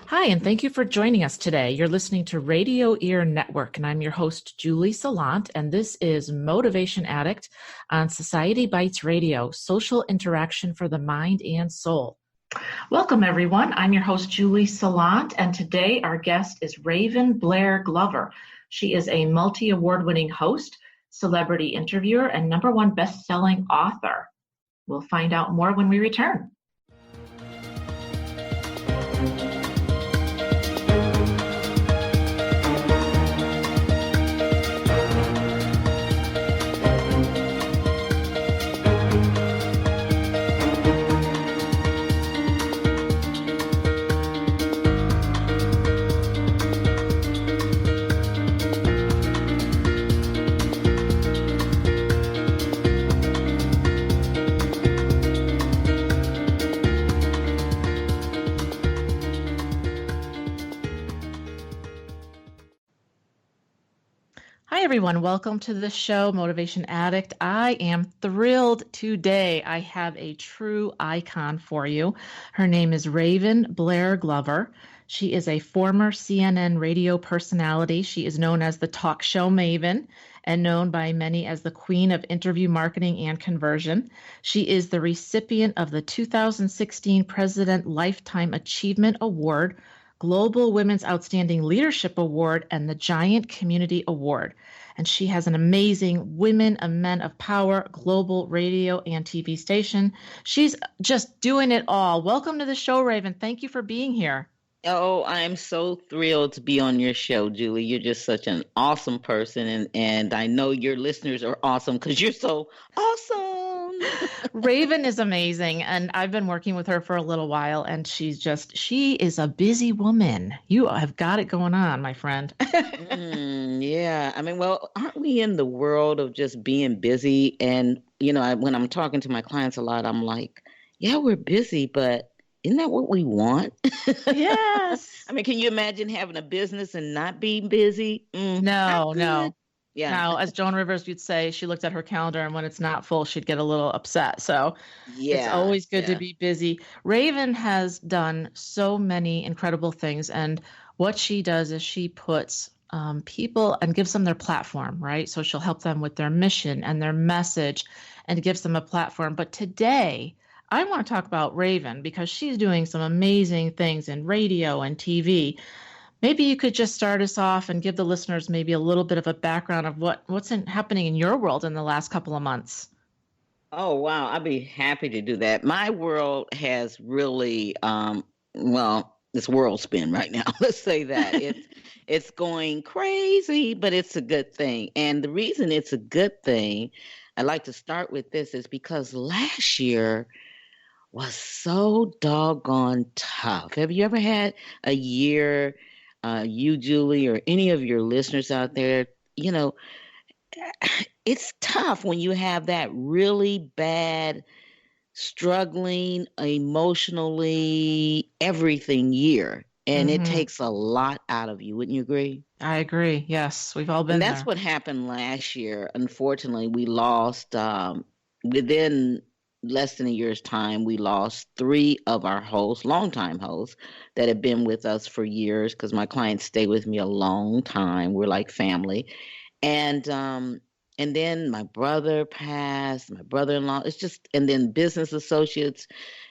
Hi, and thank you for joining us today. You're listening to Radio Ear Network, and I'm your host, Julie Salant, and this is Motivation Addict on Society Bites Radio, social interaction for the mind and soul. Welcome, everyone. I'm your host, Julie Salant, and today our guest is Raven Blair Glover. She is a multi-award-winning host, celebrity interviewer, and #1 best-selling author. We'll find out more when we return. Hi, everyone. Welcome to the show, Motivation Addict. I am thrilled today. I have a true icon for you. Her name is Raven Blair Glover. She is a former CNN radio personality. She is known as the Talk Show Maven and known by many as the Queen of Interview Marketing and Conversion. She is the recipient of the 2016 President Lifetime Achievement Award, Global Women's Outstanding Leadership Award, and the Giant Community Award. And she has an amazing Women and Men of Power global radio and TV station. She's just doing it all. Welcome to the show, Raven. Thank you for being here. Oh, I'm so thrilled to be on your show, Julie. You're just such an awesome person, and I know your listeners are awesome because you're so awesome. Raven is amazing, and I've been working with her for a little while, and she is a busy woman. You have got it going on, my friend. Yeah. I mean, well, aren't we in the world of just being busy? And, when I'm talking to my clients a lot, I'm like, yeah, we're busy, but isn't that what we want? Yes. I mean, can you imagine having a business and not being busy? No. Yeah. Now, as Joan Rivers would say, she looked at her calendar, and when it's not full, she'd get a little upset. So it's always good to be busy. Raven has done so many incredible things. And what she does is she puts people and gives them their platform, right? So she'll help them with their mission and their message and gives them a platform. But today, I want to talk about Raven because she's doing some amazing things in radio and TV. Maybe you could just start us off and give the listeners maybe a little bit of a background of what's happening in your world in the last couple of months. Oh, wow. I'd be happy to do that. My world has really, it's world spin right now. Let's say that. It's going crazy, but it's a good thing. And the reason it's a good thing, I'd like to start with this, is because last year was so doggone tough. Have you ever had a year, you, Julie, or any of your listeners out there, it's tough when you have that really bad, struggling emotionally everything year. And it takes a lot out of you. Wouldn't you agree? I agree. Yes. We've all been there. And that's what happened last year. Unfortunately, we lost, within less than a year's time, we lost 3 of our hosts, longtime hosts, that have been with us for years because my clients stay with me a long time. We're like family. And then my brother passed, my brother-in-law. And then business associates,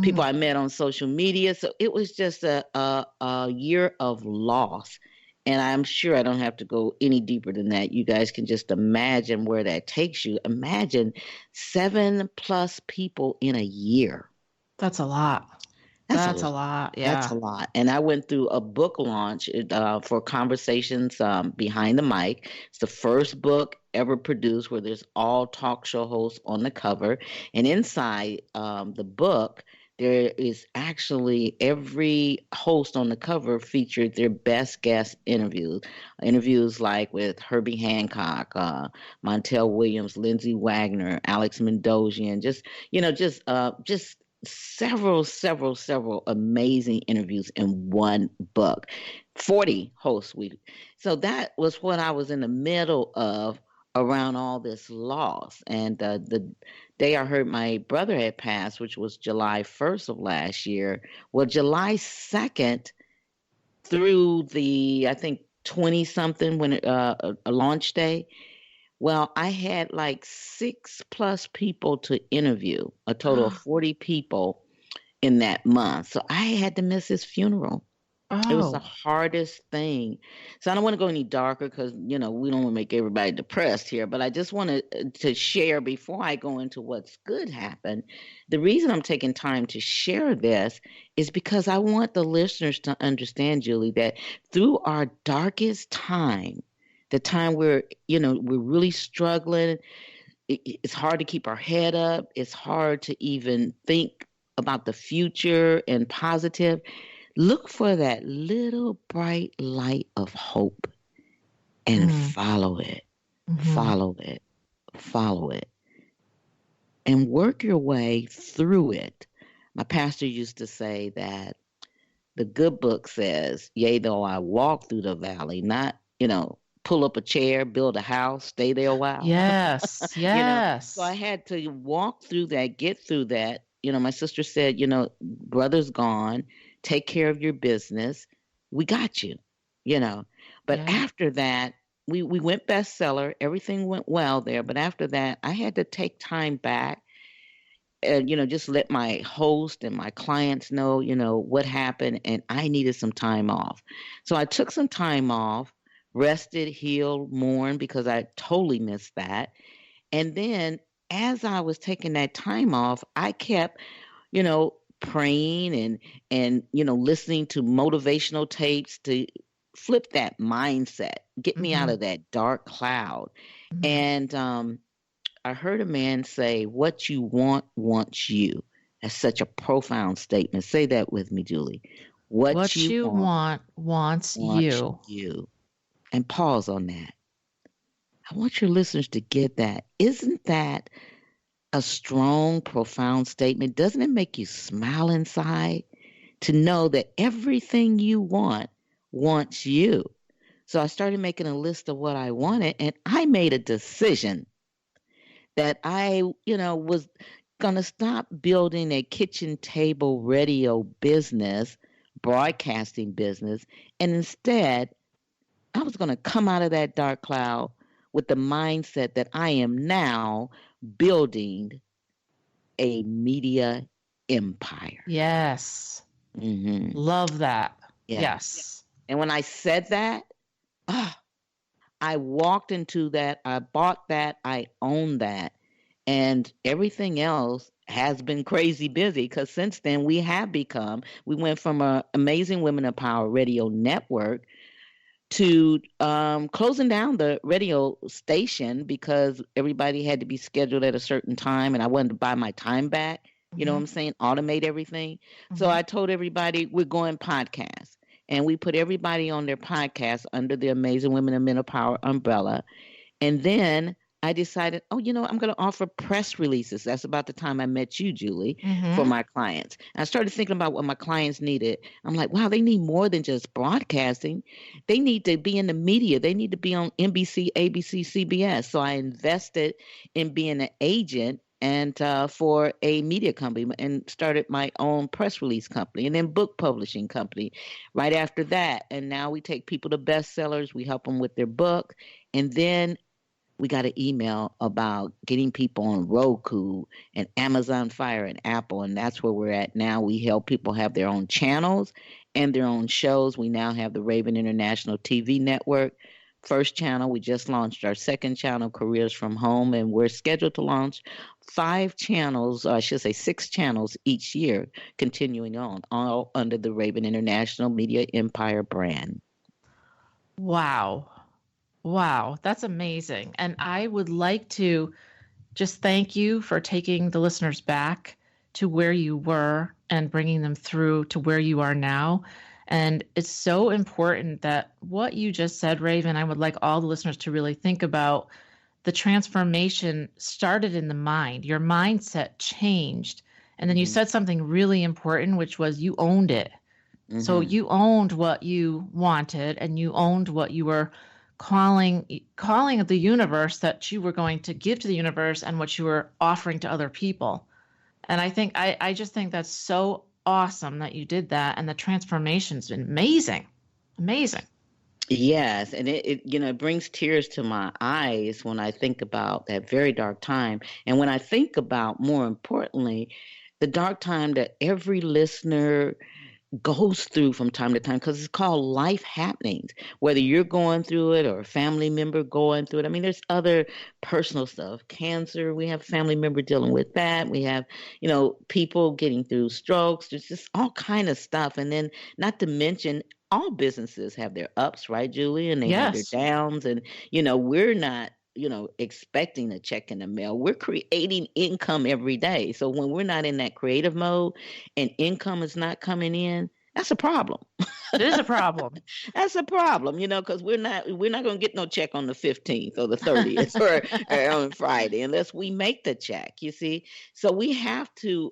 people I met on social media. So it was just a year of loss. And I'm sure I don't have to go any deeper than that. You guys can just imagine where that takes you. Imagine 7+ people in a year. That's a lot. That's a lot. Yeah. That's a lot. And I went through a book launch for Conversations Behind the Mic. It's the first book ever produced where there's all talk show hosts on the cover. And inside the book, there is actually every host on the cover featured their best guest interviews. Interviews like with Herbie Hancock, Montel Williams, Lindsay Wagner, Alex Mendosian, just several amazing interviews in one book. 40 hosts. So that was what I was in the middle of around all this loss. And the day I heard my brother had passed, which was July 1st of last year, well, July 2nd through I think, 20 something when a launch day, well, I had like 6+ people to interview, a total of 40 people in that month. So I had to miss his funeral. It was the Oh, hardest thing. So I don't want to go any darker because, we don't want to make everybody depressed here, but I just wanted to share before I go into what's good happened. The reason I'm taking time to share this is because I want the listeners to understand, Julie, that through our darkest time, the time where, we're really struggling, it's hard to keep our head up. It's hard to even think about the future and positive. Look for that little bright light of hope and follow it, follow it, follow it, and work your way through it. My pastor used to say that the good book says, yea, though I walk through the valley, not, pull up a chair, build a house, stay there a while. yes, So I yes. had to walk through that, get through that. My sister said, brother's gone, take care of your business. We got you, you know. But Yeah. after that, we went bestseller. Everything went well there. But after that, I had to take time back and, just let my host and my clients know, what happened. And I needed some time off. So I took some time off, rested, healed, mourned because I totally missed that. And then as I was taking that time off, I kept, praying and listening to motivational tapes to flip that mindset, get me out Mm-hmm. of that dark cloud. Mm-hmm. And I heard a man say, "What you want wants you." That's such a profound statement. Say that with me, Julie. What What you you want want wants wants you. you. And pause on that. I want your listeners to get that. Isn't that a strong, profound statement? Doesn't it make you smile inside to know that everything you want wants you? So I started making a list of what I wanted, and I made a decision that I, was going to stop building a kitchen table radio business, broadcasting business, and instead I was going to come out of that dark cloud with the mindset that I am now building a media empire. Yes. Hmm. Love that. Yes. Yes. And when I said that, ah, I walked into that, I bought that, I own that. And everything else has been crazy busy because since then we went from a Amazing Women of Power radio network to closing down the radio station because everybody had to be scheduled at a certain time and I wanted to buy my time back. You know what Mm-hmm. I'm saying? Automate everything. So Mm-hmm. I told everybody we're going podcast. And we put everybody on their podcast under the Amazing Women and Men of Power umbrella. And then I decided, oh, I'm going to offer press releases. That's about the time I met you, Julie, for Mm-hmm. my clients. And I started thinking about what my clients needed. I'm like, wow, they need more than just broadcasting. They need to be in the media. They need to be on NBC, ABC, CBS. So I invested in being an agent and for a media company and started my own press release company and then book publishing company right after that. And now we take people to bestsellers. We help them with their book. And then we got an email about getting people on Roku and Amazon Fire and Apple, and that's where we're at now. We help people have their own channels and their own shows. We now have the Raven International TV network. First channel, we just launched our second channel, Careers from Home, and we're scheduled to launch 5 channels, or I should say 6 channels each year, continuing on, all under the Raven International Media Empire brand. Wow. Wow. That's amazing. And I would like to just thank you for taking the listeners back to where you were and bringing them through to where you are now. And it's so important that what you just said, Raven, I would like all the listeners to really think about. The transformation started in the mind. Your mindset changed. And then you said something really important, which was you owned it. So you owned what you wanted, and you owned what you were calling the universe, that you were going to give to the universe, and what you were offering to other people. And I just think that's so awesome that you did that. And the transformation's been amazing. Amazing. Yes, and it brings tears to my eyes when I think about that very dark time. And when I think about, more importantly, the dark time that every listener goes through from time to time, because it's called life happenings, whether you're going through it or a family member going through it. I mean, there's other personal stuff. Cancer, we have a family member dealing with that. We have, people getting through strokes. There's just all kind of stuff. And then not to mention, all businesses have their ups, right, Julie? And they have their Yes. downs. And, we're not, expecting a check in the mail. We're creating income every day. So when we're not in that creative mode and income is not coming in, that's a problem. It is a problem. That's a problem, because we're not going to get no check on the 15th or the 30th or on Friday unless we make the check, you see. So we have to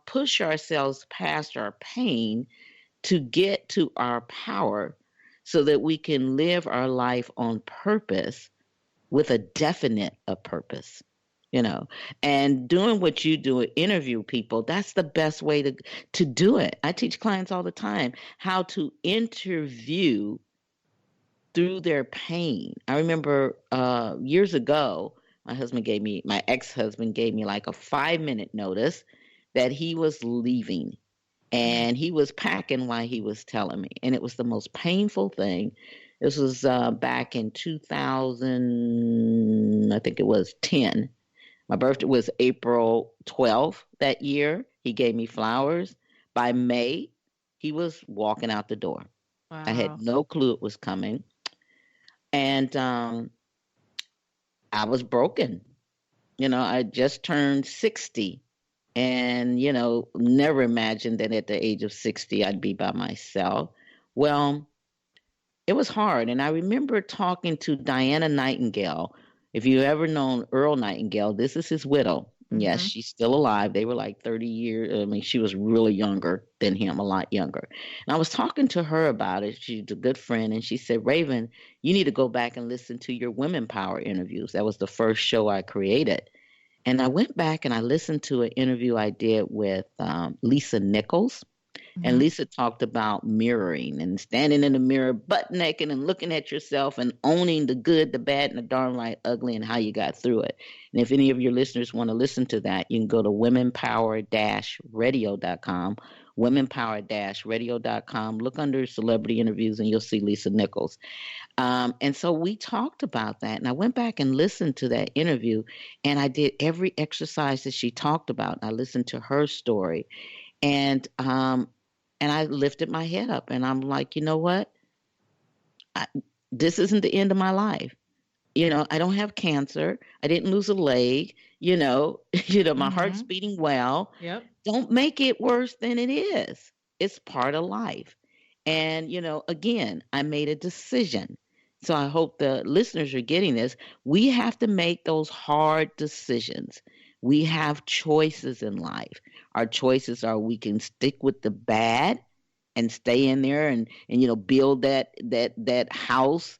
push ourselves past our pain to get to our power so that we can live our life on purpose, with a definite of purpose, and doing what you do, interview people. That's the best way to do it. I teach clients all the time how to interview through their pain. I remember years ago, my ex-husband gave me like a 5-minute notice that he was leaving. And he was packing while he was telling me. And it was the most painful thing. This was back in 2000, I think it was 10. My birthday was April 12th that year. He gave me flowers. By May, he was walking out the door. Wow. I had no clue it was coming. And I was broken. I just turned 60. And, never imagined that at the age of 60, I'd be by myself. Well, it was hard. And I remember talking to Diana Nightingale. If you ever known Earl Nightingale, this is his widow. Yes, she's still alive. They were like 30 years. I mean, she was really younger than him, a lot younger. And I was talking to her about it. She's a good friend. And she said, Raven, you need to go back and listen to your Women Power interviews. That was the first show I created. And I went back and I listened to an interview I did with Lisa Nichols. And Lisa talked about mirroring and standing in the mirror, butt naked and looking at yourself and owning the good, the bad, and the darn right ugly and how you got through it. And if any of your listeners want to listen to that, you can go to womenpower-radio.com, womenpower-radio.com. Look under celebrity interviews and you'll see Lisa Nichols. And so we talked about that. And I went back and listened to that interview and I did every exercise that she talked about. I listened to her story. And I lifted my head up and I'm like, you know what? This isn't the end of my life. I don't have cancer. I didn't lose a leg. My heart's beating well. Yep. Don't make it worse than it is. It's part of life. And, again, I made a decision. So I hope the listeners are getting this. We have to make those hard decisions. We have choices in life. Our choices are we can stick with the bad and stay in there and build that house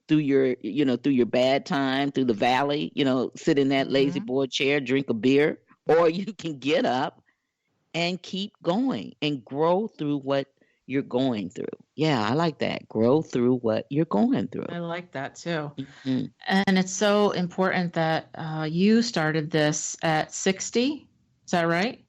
through your bad time, through the valley, sit in that lazy boy chair, drink a beer, or you can get up and keep going and grow through what you're going through. Yeah, I like that. Grow through what you're going through. I like that too. And it's so important that you started this at 60. Is that right?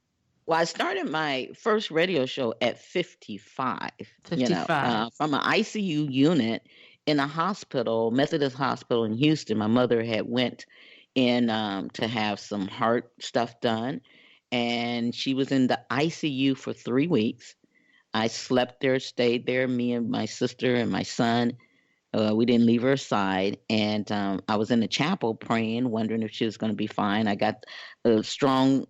Well, I started my first radio show at 55. 55. From an ICU unit in a hospital, Methodist Hospital in Houston. My mother had went in to have some heart stuff done, and she was in the ICU for 3 weeks. I slept there, stayed there, me and my sister and my son. We didn't leave her side. And I was in the chapel praying, wondering if she was going to be fine. I got a strong,